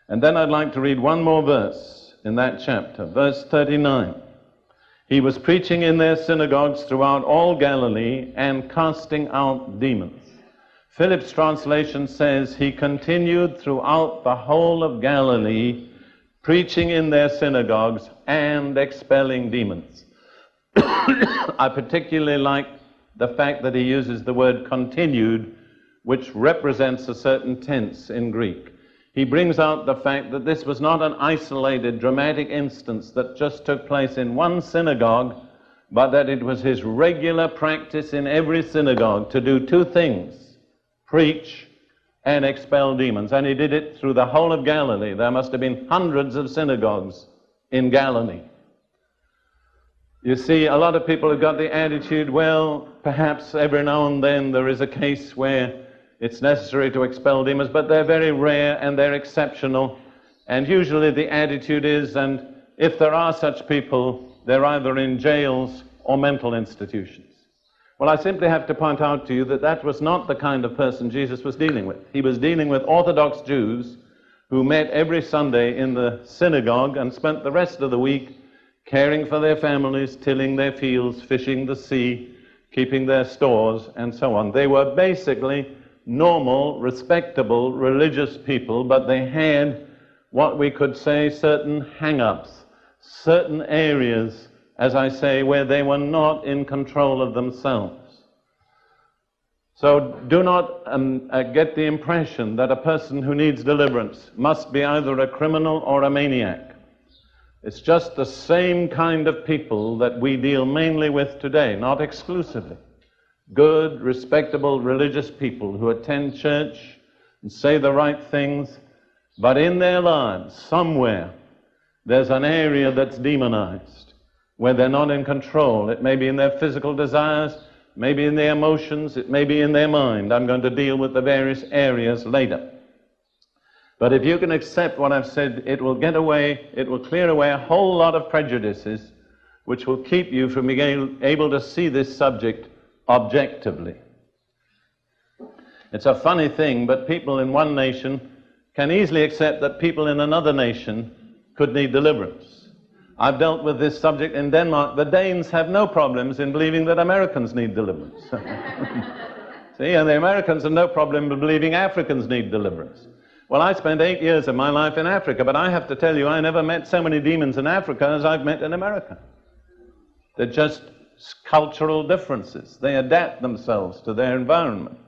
And then I'd like to read one more verse in that chapter, verse 39. He was preaching in their synagogues throughout all Galilee and casting out demons. Philip's translation says he continued throughout the whole of Galilee, preaching in their synagogues and expelling demons. I particularly like the fact that he uses the word continued, which represents a certain tense in Greek. He brings out the fact that this was not an isolated, dramatic instance that just took place in one synagogue, but that it was his regular practice in every synagogue to do two things: preach and expel demons. And he did it through the whole of Galilee. There must have been hundreds of synagogues in Galilee. You see, a lot of people have got the attitude, well, perhaps every now and then there is a case where it's necessary to expel demons, but they're very rare and they're exceptional. And usually the attitude is, and if there are such people, they're either in jails or mental institutions. Well, I simply have to point out to you that that was not the kind of person Jesus was dealing with. He was dealing with Orthodox Jews who met every Sunday in the synagogue and spent the rest of the week caring for their families, tilling their fields, fishing the sea, keeping their stores, and so on. They were basically normal, respectable, religious people, but they had what we could say certain hang-ups, certain areas, as I say, where they were not in control of themselves. So do not get the impression that a person who needs deliverance must be either a criminal or a maniac. It's just the same kind of people that we deal mainly with today, not exclusively. Good, respectable, religious people who attend church and say the right things, but in their lives, somewhere, there's an area that's demonized, where they're not in control. It may be in their physical desires, maybe in their emotions, it may be in their mind. I'm going to deal with the various areas later. But if you can accept what I've said, it will clear away a whole lot of prejudices, which will keep you from being able to see this subject objectively. It's a funny thing, but people in one nation can easily accept that people in another nation could need deliverance. I've dealt with this subject in Denmark. The Danes have no problems in believing that Americans need deliverance. See, and the Americans have no problem in believing Africans need deliverance. Well, I spent 8 years of my life in Africa, but I have to tell you, I never met so many demons in Africa as I've met in America. They're just cultural differences. They adapt themselves to their environment.